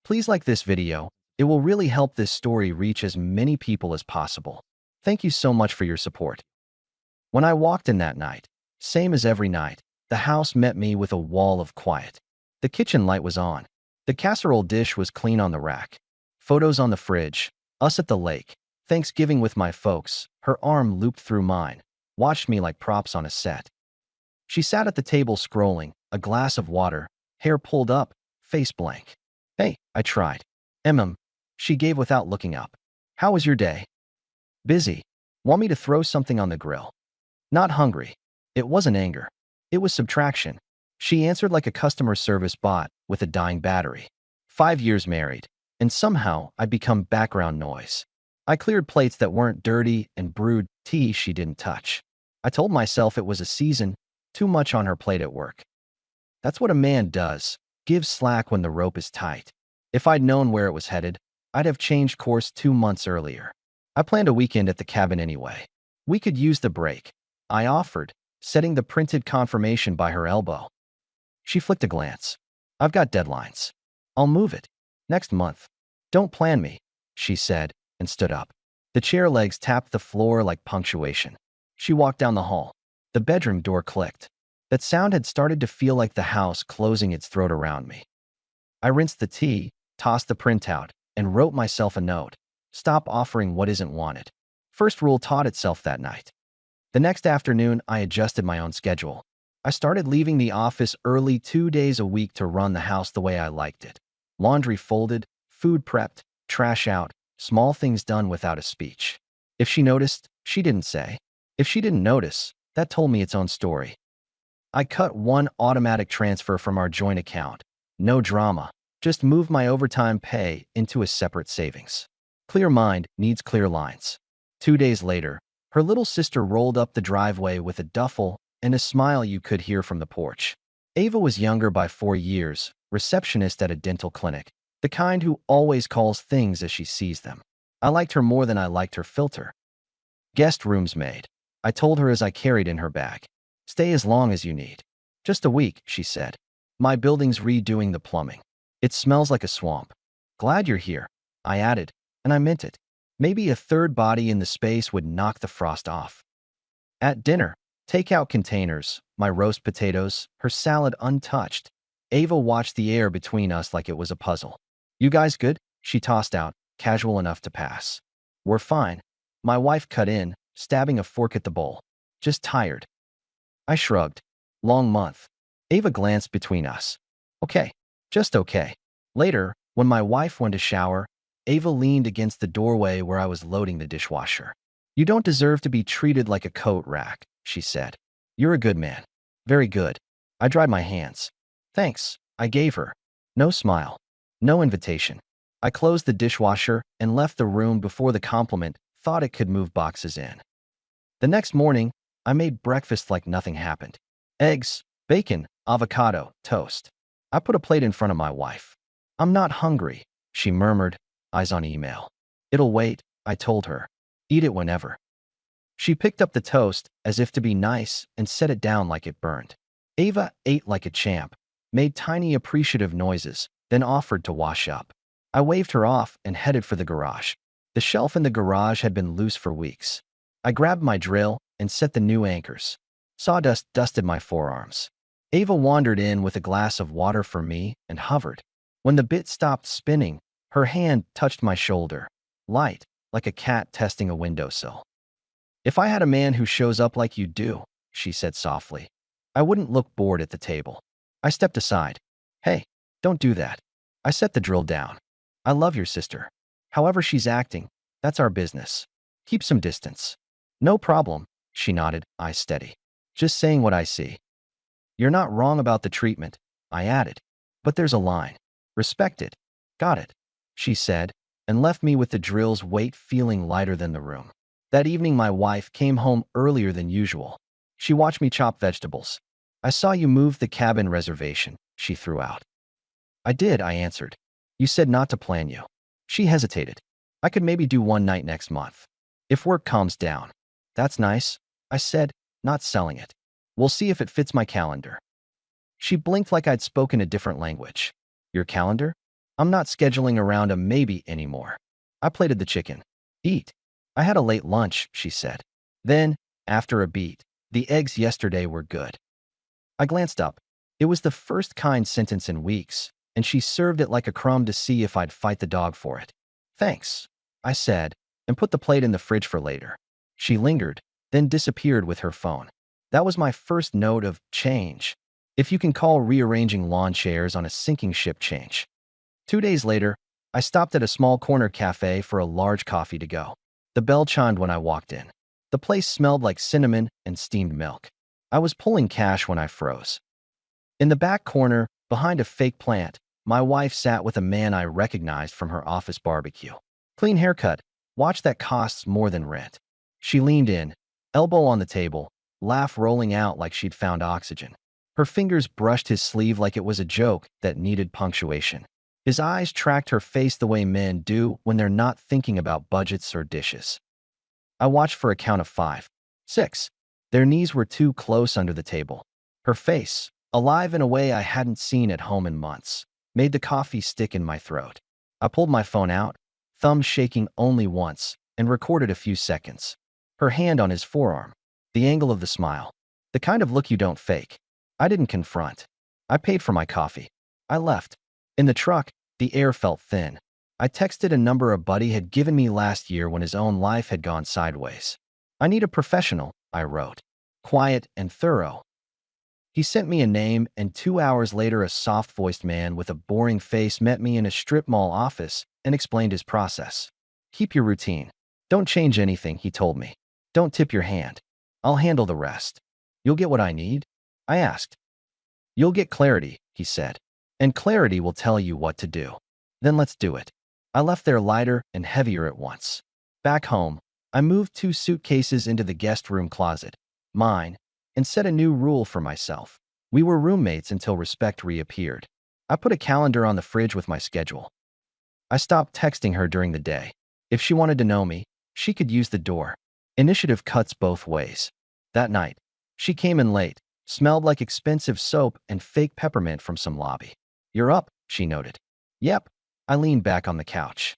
Please like this video. It will really help this story reach as many people as possible. Thank you so much for your support. When I walked in that night, same as every night, the house met me with a wall of quiet. The kitchen light was on. The casserole dish was clean on the rack. Photos on the fridge. Us at the lake. Thanksgiving with my folks. Her arm looped through mine. Watched me like props on a set. She sat at the table scrolling, a glass of water, hair pulled up, face blank. Hey, I tried. She gave without looking up. How was your day? Busy. Want me to throw something on the grill? Not hungry. It wasn't anger. It was subtraction. She answered like a customer service bot with a dying battery. 5 years married, and somehow I'd become background noise. I cleared plates that weren't dirty and brewed tea she didn't touch. I told myself it was a season, too much on her plate at work. That's what a man does, give slack when the rope is tight. If I'd known where it was headed, I'd have changed course 2 months earlier. I planned a weekend at the cabin anyway. We could use the break, I offered, setting the printed confirmation by her elbow. She flicked a glance. I've got deadlines. I'll move it. Next month. Don't plan me, she said, and stood up. The chair legs tapped the floor like punctuation. She walked down the hall. The bedroom door clicked. That sound had started to feel like the house closing its throat around me. I rinsed the tea, tossed the printout, and wrote myself a note. Stop offering what isn't wanted. First rule taught itself that night. The next afternoon, I adjusted my own schedule. I started leaving the office early 2 days a week to run the house the way I liked it. Laundry folded, food prepped, trash out, small things done without a speech. If she noticed, she didn't say. If she didn't notice, that told me its own story. I cut one automatic transfer from our joint account. No drama. Just moved my overtime pay into a separate savings. Clear mind needs clear lines. 2 days later, her little sister rolled up the driveway with a duffel and a smile you could hear from the porch. Ava was younger by 4 years, receptionist at a dental clinic, the kind who always calls things as she sees them. I liked her more than I liked her filter. Guest rooms made, I told her as I carried in her bag. Stay as long as you need. Just a week, she said. My building's redoing the plumbing. It smells like a swamp. Glad you're here, I added, and I meant it. Maybe a third body in the space would knock the frost off. At dinner, takeout containers, my roast potatoes, her salad untouched. Ava watched the air between us like it was a puzzle. You guys good? She tossed out, casual enough to pass. We're fine. My wife cut in, stabbing a fork at the bowl. Just tired. I shrugged. Long month. Ava glanced between us. Okay. Just okay. Later, when my wife went to shower, Ava leaned against the doorway where I was loading the dishwasher. You don't deserve to be treated like a coat rack, she said. You're a good man. Very good. I dried my hands. Thanks, I gave her. No smile. No invitation. I closed the dishwasher and left the room before the compliment thought it could move boxes in. The next morning, I made breakfast like nothing happened. Eggs, bacon, avocado, toast. I put a plate in front of my wife. I'm not hungry, she murmured, eyes on email. It'll wait, I told her. Eat it whenever. She picked up the toast as if to be nice and set it down like it burned. Ava ate like a champ, made tiny appreciative noises, then offered to wash up. I waved her off and headed for the garage. The shelf in the garage had been loose for weeks. I grabbed my drill and set the new anchors. Sawdust dusted my forearms. Ava wandered in with a glass of water for me and hovered. When the bit stopped spinning, her hand touched my shoulder, light, like a cat testing a windowsill. If I had a man who shows up like you do, she said softly, I wouldn't look bored at the table. I stepped aside. Hey, don't do that. I set the drill down. I love your sister. However she's acting, that's our business. Keep some distance. No problem, she nodded, eyes steady. Just saying what I see. You're not wrong about the treatment, I added. But there's a line. Respect it. Got it, she said, and left me with the drill's weight feeling lighter than the room. That evening my wife came home earlier than usual. She watched me chop vegetables. I saw you move the cabin reservation, she threw out. I did, I answered. You said not to plan you. She hesitated. I could maybe do one night next month. If work calms down. That's nice, I said, not selling it. We'll see if it fits my calendar. She blinked like I'd spoken a different language. Your calendar? I'm not scheduling around a maybe anymore. I plated the chicken. Eat. I had a late lunch, she said. Then, after a beat, the eggs yesterday were good. I glanced up. It was the first kind sentence in weeks, and she served it like a crumb to see if I'd fight the dog for it. Thanks, I said, and put the plate in the fridge for later. She lingered, then disappeared with her phone. That was my first note of change, if you can call rearranging lawn chairs on a sinking ship change. 2 days later, I stopped at a small corner cafe for a large coffee to go. The bell chimed when I walked in. The place smelled like cinnamon and steamed milk. I was pulling cash when I froze. In the back corner, behind a fake plant, my wife sat with a man I recognized from her office barbecue. Clean haircut. Watch that costs more than rent. She leaned in, elbow on the table, laugh rolling out like she'd found oxygen. Her fingers brushed his sleeve like it was a joke that needed punctuation. His eyes tracked her face the way men do when they're not thinking about budgets or dishes. I watched for a count of 5, 6. Their knees were too close under the table. Her face, alive in a way I hadn't seen at home in months, made the coffee stick in my throat. I pulled my phone out, thumb shaking only once, and recorded a few seconds. Her hand on his forearm, the angle of the smile, the kind of look you don't fake. I didn't confront. I paid for my coffee. I left. In the truck, the air felt thin. I texted a number a buddy had given me last year when his own life had gone sideways. I need a professional, I wrote. Quiet and thorough. He sent me a name, and 2 hours later a soft-voiced man with a boring face met me in a strip mall office and explained his process. Keep your routine. Don't change anything, he told me. Don't tip your hand. I'll handle the rest. You'll get what I need? I asked. You'll get clarity, he said. And clarity will tell you what to do. Then let's do it. I left there lighter and heavier at once. Back home, I moved 2 suitcases into the guest room closet, mine, and set a new rule for myself. We were roommates until respect reappeared. I put a calendar on the fridge with my schedule. I stopped texting her during the day. If she wanted to know me, she could use the door. Initiative cuts both ways. That night, she came in late, smelled like expensive soap and fake peppermint from some lobby. You're up, she noted. Yep. I leaned back on the couch.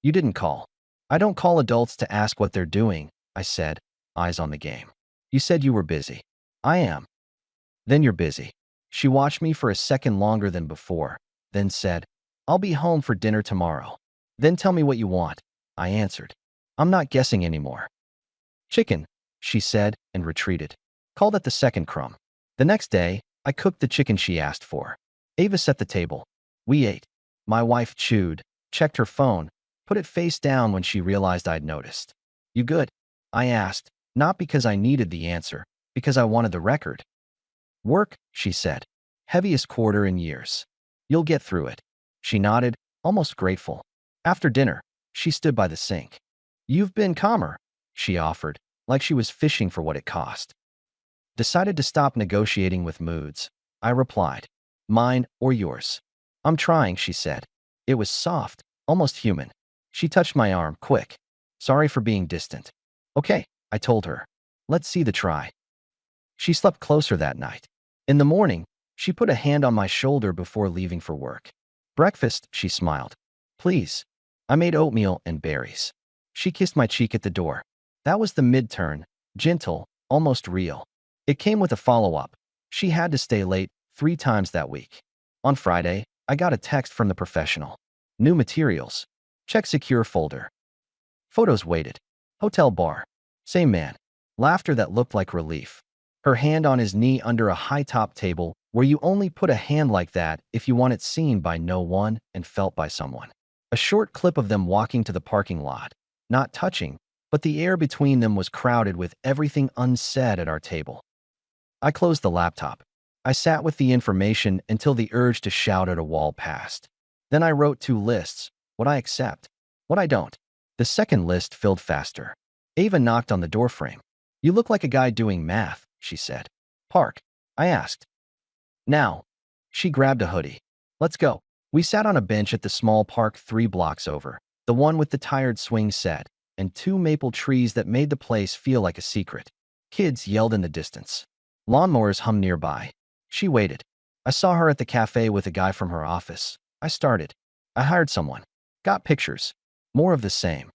You didn't call. I don't call adults to ask what they're doing, I said, eyes on the game. You said you were busy. I am. Then you're busy. She watched me for a second longer than before, then said, I'll be home for dinner tomorrow. Then tell me what you want, I answered. I'm not guessing anymore. Chicken, she said, and retreated. Call that the second crumb. The next day, I cooked the chicken she asked for. Ava set the table. We ate. My wife chewed, checked her phone, put it face down when she realized I'd noticed. You good? I asked, not because I needed the answer, because I wanted the record. Work, she said. Heaviest quarter in years. You'll get through it. She nodded, almost grateful. After dinner, she stood by the sink. You've been calmer, she offered, like she was fishing for what it cost. Decided to stop negotiating with moods. I replied. Mine or yours. I'm trying, she said. It was soft, almost human. She touched my arm, quick. Sorry for being distant. Okay, I told her. Let's see the try. She slept closer that night. In the morning, she put a hand on my shoulder before leaving for work. Breakfast, she smiled. Please. I made oatmeal and berries. She kissed my cheek at the door. That was the mid-turn, gentle, almost real. It came with a follow-up. She had to stay late 3 times that week. On Friday, I got a text from the professional. New materials. Check secure folder. Photos waited. Hotel bar. Same man. Laughter that looked like relief. Her hand on his knee under a high-top table where you only put a hand like that if you want it seen by no one and felt by someone. A short clip of them walking to the parking lot. Not touching, but the air between them was crowded with everything unsaid at our table. I closed the laptop. I sat with the information until the urge to shout at a wall passed. Then I wrote 2 lists, what I accept, what I don't. The second list filled faster. Ava knocked on the doorframe. You look like a guy doing math, she said. Park, I asked. Now. She grabbed a hoodie. Let's go. We sat on a bench at the small park 3 blocks over, the one with the tired swing set, and 2 maple trees that made the place feel like a secret. Kids yelled in the distance. Lawnmowers hummed nearby. She waited. I saw her at the cafe with a guy from her office. I started. I hired someone. Got pictures. More of the same.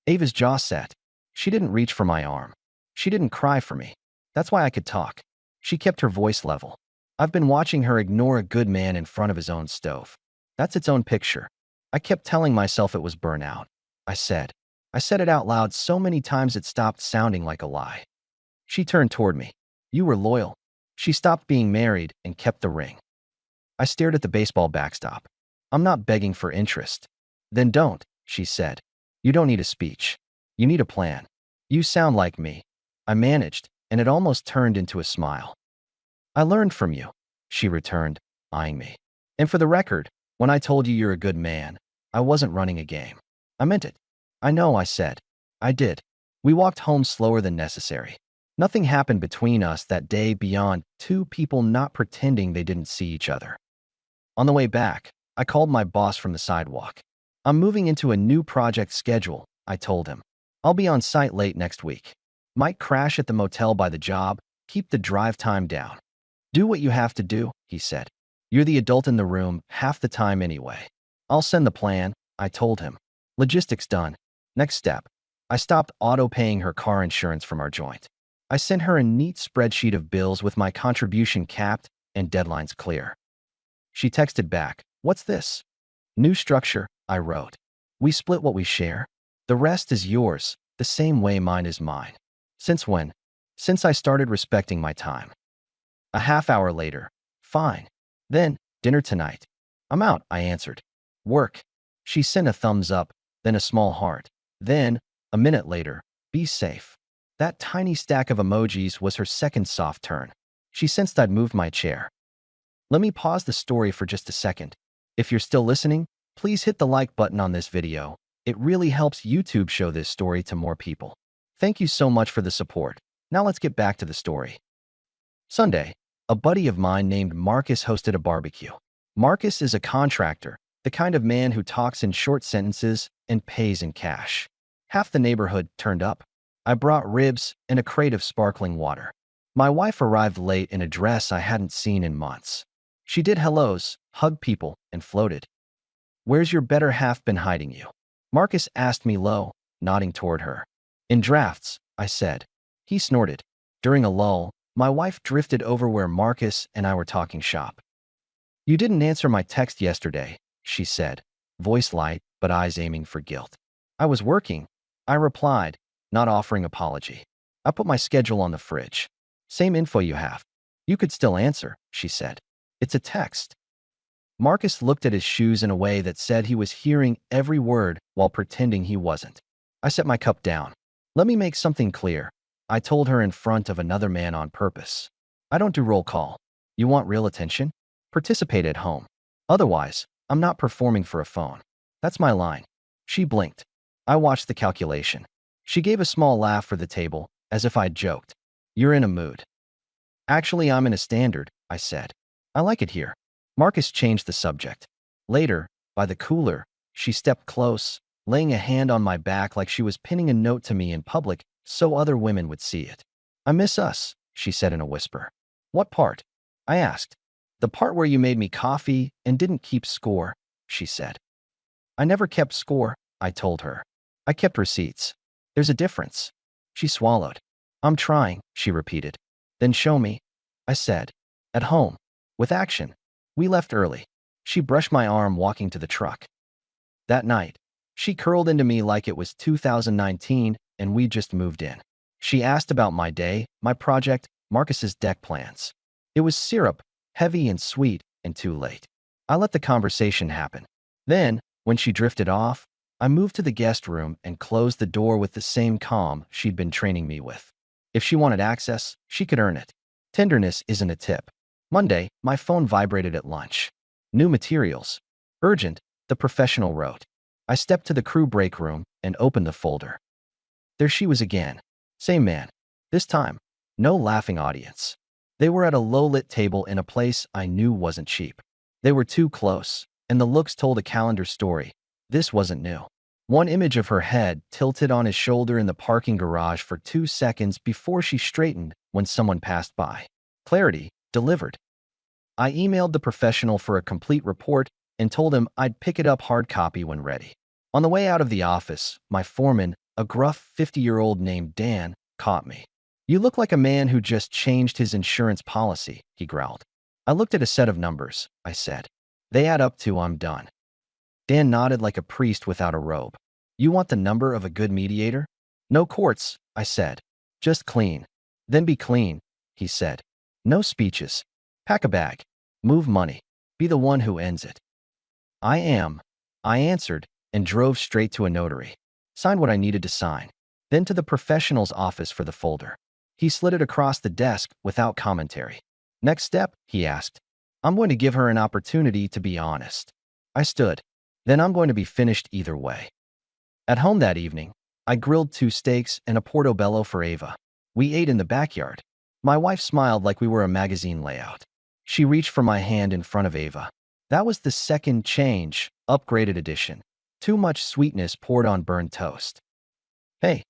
Ava's jaw set. She didn't reach for my arm. She didn't cry for me. That's why I could talk. She kept her voice level. I've been watching her ignore a good man in front of his own stove. That's its own picture. I kept telling myself it was burnout. I said. I said it out loud so many times it stopped sounding like a lie. She turned toward me. You were loyal. She stopped being married and kept the ring. I stared at the baseball backstop. I'm not begging for interest. Then don't, she said. You don't need a speech. You need a plan. You sound like me. I managed, and it almost turned into a smile. I learned from you, she returned, eyeing me. And for the record, when I told you you're a good man, I wasn't running a game. I meant it. I know, I said. I did. We walked home slower than necessary. Nothing happened between us that day beyond two people not pretending they didn't see each other. On the way back, I called my boss from the sidewalk. I'm moving into a new project schedule, I told him. I'll be on site late next week. Might crash at the motel by the job, keep the drive time down. Do what you have to do, he said. You're the adult in the room half the time anyway. I'll send the plan, I told him. Logistics done. Next step. I stopped auto-paying her car insurance from our joint. I sent her a neat spreadsheet of bills with my contribution capped and deadlines clear. She texted back, "What's this?" "New structure," I wrote. "We split what we share. The rest is yours, the same way mine is mine." Since when? Since I started respecting my time. A half hour later. "Fine. Then, dinner tonight." "I'm out," I answered. "Work." She sent a thumbs up, then a small heart. Then, a minute later, "Be safe." That tiny stack of emojis was her second soft turn. She sensed I'd moved my chair. Let me pause the story for just a second. If you're still listening, please hit the like button on this video. It really helps YouTube show this story to more people. Thank you so much for the support. Now let's get back to the story. Sunday, a buddy of mine named Marcus hosted a barbecue. Marcus is a contractor, the kind of man who talks in short sentences and pays in cash. Half the neighborhood turned up. I brought ribs and a crate of sparkling water. My wife arrived late in a dress I hadn't seen in months. She did hellos, hugged people, and floated. "Where's your better half been hiding you?" Marcus asked me low, nodding toward her. "In drafts," I said. He snorted. During a lull, my wife drifted over where Marcus and I were talking shop. "You didn't answer my text yesterday," she said, voice light but eyes aiming for guilt. "I was working," I replied, not offering apology. "I put my schedule on the fridge. Same info you have." "You could still answer," she said. "It's a text." Marcus looked at his shoes in a way that said he was hearing every word while pretending he wasn't. I set my cup down. "Let me make something clear," I told her in front of another man on purpose. "I don't do roll call. You want real attention? Participate at home. Otherwise, I'm not performing for a phone. That's my line." She blinked. I watched the calculation. She gave a small laugh for the table, as if I'd joked. "You're in a mood." "Actually, I'm in a standard," I said. "I like it here." Marcus changed the subject. Later, by the cooler, she stepped close, laying a hand on my back like she was pinning a note to me in public so other women would see it. "I miss us," she said in a whisper. "What part?" I asked. "The part where you made me coffee and didn't keep score," she said. "I never kept score," I told her. "I kept receipts. There's a difference." She swallowed. "I'm trying," she repeated. "Then show me," I said. "At home. With action." We left early. She brushed my arm walking to the truck. That night, she curled into me like it was 2019 and we just moved in. She asked about my day, my project, Marcus's deck plans. It was syrup, heavy and sweet, and too late. I let the conversation happen. Then, when she drifted off, I moved to the guest room and closed the door with the same calm she'd been training me with. If she wanted access, she could earn it. Tenderness isn't a tip. Monday, my phone vibrated at lunch. New materials. Urgent, the professional wrote. I stepped to the crew break room and opened the folder. There she was again. Same man. This time, no laughing audience. They were at a low-lit table in a place I knew wasn't cheap. They were too close, and the looks told a calendar story. This wasn't new. One image of her head tilted on his shoulder in the parking garage for 2 seconds before she straightened when someone passed by. Clarity, delivered. I emailed the professional for a complete report and told him I'd pick it up hard copy when ready. On the way out of the office, my foreman, a gruff 50-year-old named Dan, caught me. "You look like a man who just changed his insurance policy," he growled. "I looked at a set of numbers," I said. "They add up to I'm done." Dan nodded like a priest without a robe. "You want the number of a good mediator?" "No courts," I said. "Just clean." "Then be clean," he said. "No speeches. Pack a bag. Move money. Be the one who ends it." "I am," I answered, and drove straight to a notary. Signed what I needed to sign. Then to the professional's office for the folder. He slid it across the desk without commentary. "Next step?" he asked. "I'm going to give her an opportunity to be honest." I stood. "Then I'm going to be finished either way." At home that evening, I grilled 2 steaks and a portobello for Ava. We ate in the backyard. My wife smiled like we were a magazine layout. She reached for my hand in front of Ava. That was the second change, upgraded edition. Too much sweetness poured on burned toast. "Hey,"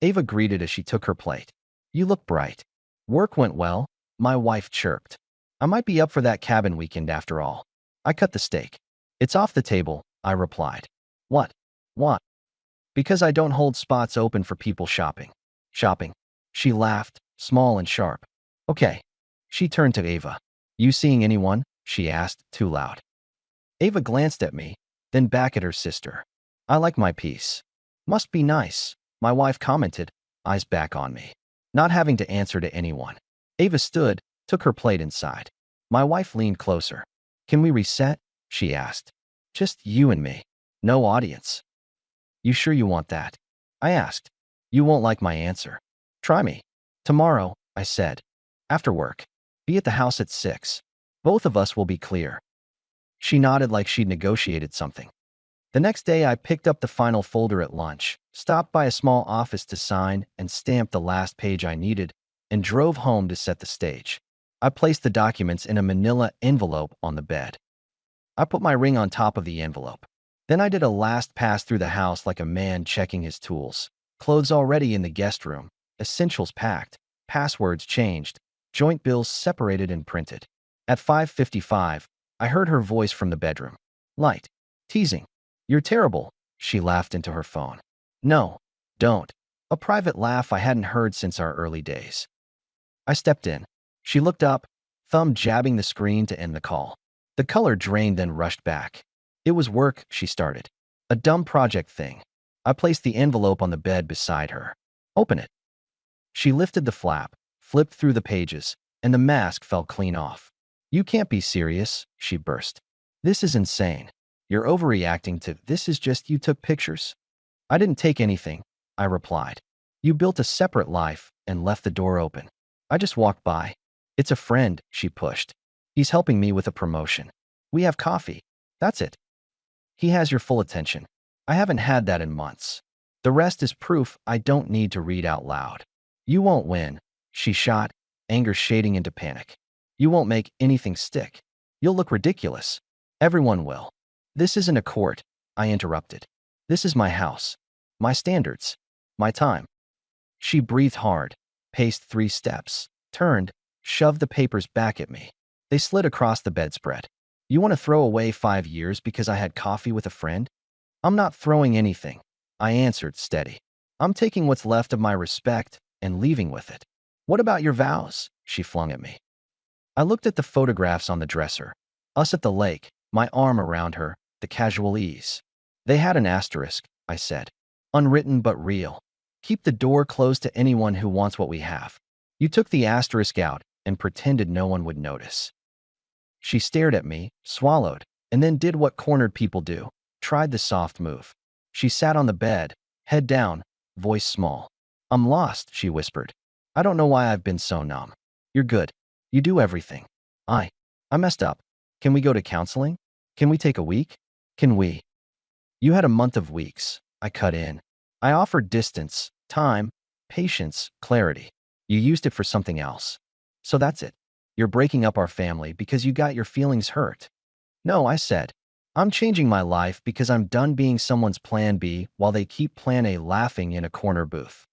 Ava greeted as she took her plate. "You look bright." "Work went well," my wife chirped. "I might be up for that cabin weekend after all." I cut the steak. "It's off the table," I replied. "What?" "What?" "Because I don't hold spots open for people shopping." "Shopping?" She laughed, small and sharp. "Okay." She turned to Ava. "You seeing anyone?" she asked, too loud. Ava glanced at me, then back at her sister. "I like my piece." "Must be nice," my wife commented, eyes back on me. Not having to answer to anyone. Ava stood, took her plate inside. My wife leaned closer. "Can we reset?" she asked. "Just you and me. No audience." "You sure you want that?" I asked. "You won't like my answer." "Try me." "Tomorrow," I said. "After work. Be at the house at 6. Both of us will be clear." She nodded like she'd negotiated something. The next day, I picked up the final folder at lunch, stopped by a small office to sign and stamp the last page I needed, and drove home to set the stage. I placed the documents in a manila envelope on the bed. I put my ring on top of the envelope. Then I did a last pass through the house like a man checking his tools. Clothes already in the guest room, essentials packed, passwords changed, joint bills separated and printed. At 5:55, I heard her voice from the bedroom. "Light. Teasing. You're terrible," she laughed into her phone. "No, don't." A private laugh I hadn't heard since our early days. I stepped in. She looked up, thumb jabbing the screen to end the call. The color drained, then rushed back. "It was work," she started. "A dumb project thing." I placed the envelope on the bed beside her. "Open it." She lifted the flap, flipped through the pages, and the mask fell clean off. "You can't be serious," she burst. "This is insane. You're overreacting to this is just you took pictures." "I didn't take anything," I replied. "You built a separate life and left the door open." "I just walked by." "It's a friend," she pushed. "He's helping me with a promotion. We have coffee. That's it. He has your full attention. I haven't had that in months. The rest is proof I don't need to read out loud." "You won't win," she shot, anger shading into panic. "You won't make anything stick. You'll look ridiculous. Everyone will." "This isn't a court," I interrupted. "This is my house. My standards. My time." She breathed hard, paced 3 steps, turned, shoved the papers back at me. They slid across the bedspread. "You want to throw away 5 years because I had coffee with a friend?" "I'm not throwing anything," I answered, steady. "I'm taking what's left of my respect and leaving with it." "What about your vows?" she flung at me. I looked at the photographs on the dresser. Us at the lake, my arm around her, the casual ease. "They had an asterisk," I said. "Unwritten but real. Keep the door closed to anyone who wants what we have." "You took the asterisk out and pretended no one would notice." She stared at me, swallowed, and then did what cornered people do. Tried the soft move. She sat on the bed, head down, voice small. "I'm lost," she whispered. "I don't know why I've been so numb." "You're good. You do everything." I messed up. Can we go to counseling? Can we take a week? Can we?" "You had a month of weeks." I cut in. "I offered distance, time, patience, clarity. You used it for something else. So that's it. You're breaking up our family because you got your feelings hurt." "No," I said. "I'm changing my life because I'm done being someone's plan B while they keep plan A laughing in a corner booth."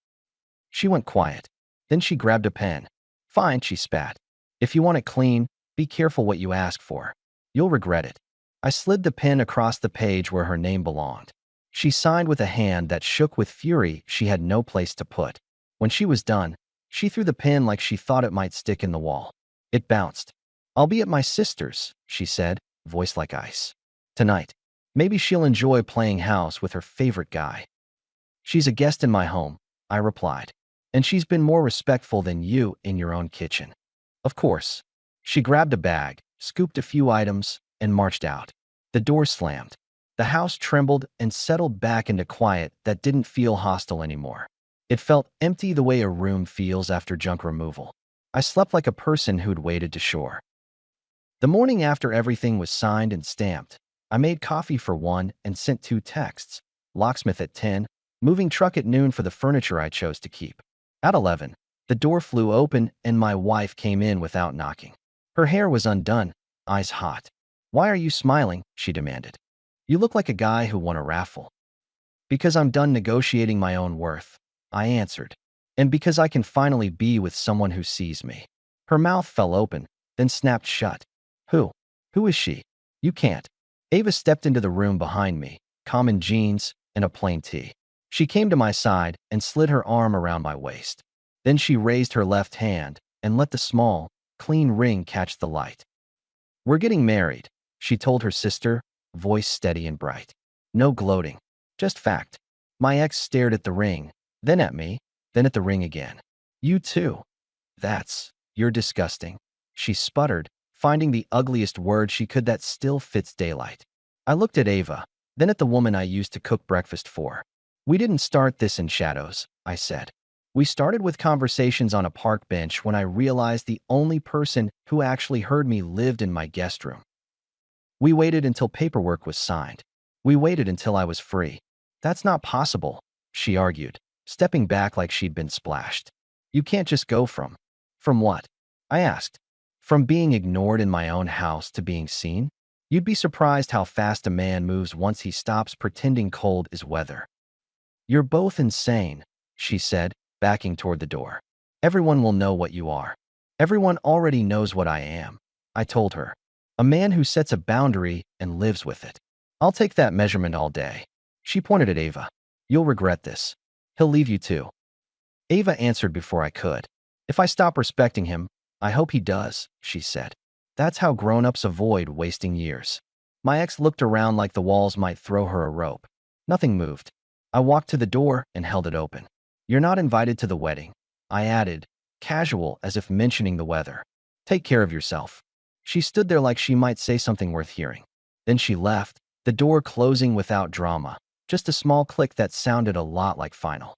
She went quiet. Then she grabbed a pen. "Fine," she spat. "If you want it clean, be careful what you ask for. You'll regret it." I slid the pen across the page where her name belonged. She signed with a hand that shook with fury she had no place to put. When she was done, she threw the pen like she thought it might stick in the wall. It bounced. "I'll be at my sister's," she said, voice like ice. "Tonight. Maybe she'll enjoy playing house with her favorite guy." "She's a guest in my home," I replied. "And she's been more respectful than you in your own kitchen." "Of course." She grabbed a bag, scooped a few items, and marched out. The door slammed. The house trembled and settled back into quiet that didn't feel hostile anymore. It felt empty the way a room feels after junk removal. I slept like a person who'd waded to shore. The morning after everything was signed and stamped, I made coffee for one and sent 2 texts. Locksmith at 10, moving truck at noon for the furniture I chose to keep. At 11, the door flew open and my wife came in without knocking. Her hair was undone, eyes hot. "Why are you smiling?" she demanded. "You look like a guy who won a raffle." "Because I'm done negotiating my own worth," I answered. "And because I can finally be with someone who sees me." Her mouth fell open, then snapped shut. Who? Who is she?" "You can't." Ava stepped into the room behind me, common jeans and a plain tee. She came to my side and slid her arm around my waist. Then she raised her left hand and let the small, clean ring catch the light. "We're getting married," she told her sister, voice steady and bright. No gloating, just fact. My ex stared at the ring, then at me, then at the ring again. "You too." You're disgusting," she sputtered, finding the ugliest word she could that still fits daylight. I looked at Ava, then at the woman I used to cook breakfast for. "We didn't start this in shadows," I said. "We started with conversations on a park bench when I realized the only person who actually heard me lived in my guest room. We waited until paperwork was signed. We waited until I was free." "That's not possible," she argued, stepping back like she'd been splashed. "You can't just go from." "From what?" I asked. "From being ignored in my own house to being seen? You'd be surprised how fast a man moves once he stops pretending cold is weather." "You're both insane," she said, backing toward the door. "Everyone will know what you are." "Everyone already knows what I am," I told her. "A man who sets a boundary and lives with it. I'll take that measurement all day." She pointed at Ava. "You'll regret this. He'll leave you too." Ava answered before I could. "If I stop respecting him, I hope he does," she said. "That's how grown-ups avoid wasting years." My ex looked around like the walls might throw her a rope. Nothing moved. I walked to the door and held it open. "You're not invited to the wedding," I added, casual as if mentioning the weather. "Take care of yourself." She stood there like she might say something worth hearing. Then she left, the door closing without drama, just a small click that sounded a lot like final.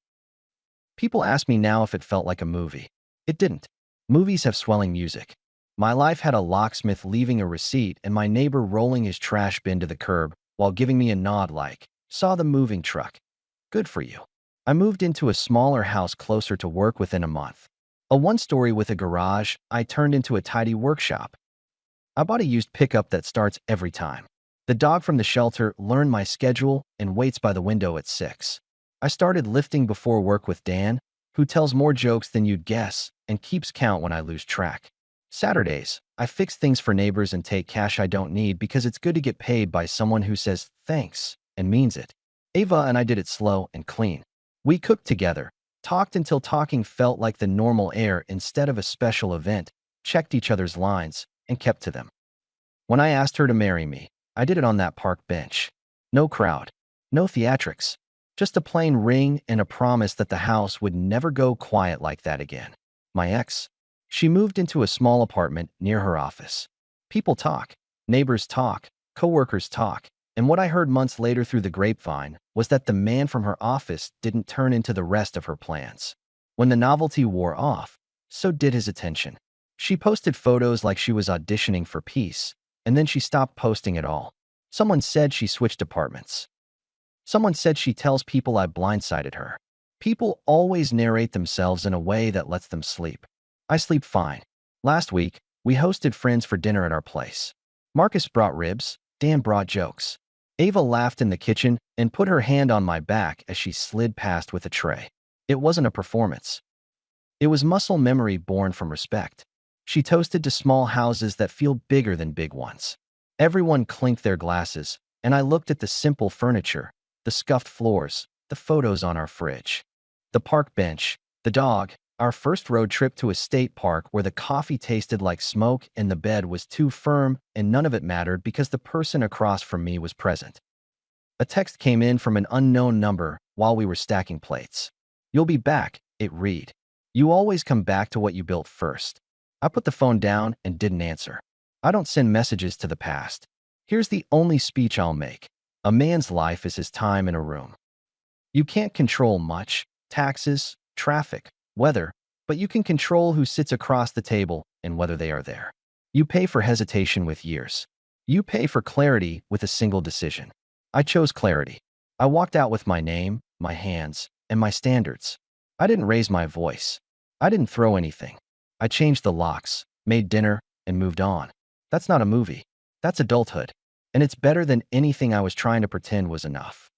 People ask me now if it felt like a movie. It didn't. Movies have swelling music. My life had a locksmith leaving a receipt and my neighbor rolling his trash bin to the curb while giving me a nod like, "Saw the moving truck. Good for you." I moved into a smaller house closer to work within a month. A one-story with a garage I turned into a tidy workshop. I bought a used pickup that starts every time. The dog from the shelter learned my schedule and waits by the window at 6. I started lifting before work with Dan, who tells more jokes than you'd guess and keeps count when I lose track. Saturdays, I fix things for neighbors and take cash I don't need because it's good to get paid by someone who says thanks and means it. Ava and I did it slow and clean. We cooked together, talked until talking felt like the normal air instead of a special event, checked each other's lines, and kept to them. When I asked her to marry me, I did it on that park bench. No crowd, no theatrics, just a plain ring and a promise that the house would never go quiet like that again. My ex, she moved into a small apartment near her office. People talk, neighbors talk, coworkers talk, and what I heard months later through the grapevine was that the man from her office didn't turn into the rest of her plans. When the novelty wore off, so did his attention. She posted photos like she was auditioning for Peace, and then she stopped posting at all. Someone said she switched apartments. Someone said she tells people I blindsided her. People always narrate themselves in a way that lets them sleep. I sleep fine. Last week, we hosted friends for dinner at our place. Marcus brought ribs, Dan brought jokes. Ava laughed in the kitchen and put her hand on my back as she slid past with a tray. It wasn't a performance. It was muscle memory born from respect. She toasted to small houses that feel bigger than big ones. Everyone clinked their glasses, and I looked at the simple furniture, the scuffed floors, the photos on our fridge, the park bench, the dog, our first road trip to a state park where the coffee tasted like smoke and the bed was too firm, and none of it mattered because the person across from me was present. A text came in from an unknown number while we were stacking plates. "You'll be back," it read. "You always come back to what you built first." I put the phone down and didn't answer. I don't send messages to the past. Here's the only speech I'll make. A man's life is his time in a room. You can't control much, taxes, traffic, weather, but you can control who sits across the table and whether they are there. You pay for hesitation with years. You pay for clarity with a single decision. I chose clarity. I walked out with my name, my hands, and my standards. I didn't raise my voice. I didn't throw anything. I changed the locks, made dinner, and moved on. That's not a movie. That's adulthood. And it's better than anything I was trying to pretend was enough.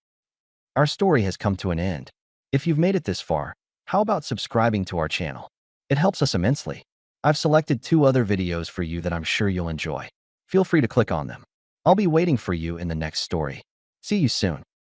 Our story has come to an end. If you've made it this far, how about subscribing to our channel? It helps us immensely. I've selected 2 other videos for you that I'm sure you'll enjoy. Feel free to click on them. I'll be waiting for you in the next story. See you soon.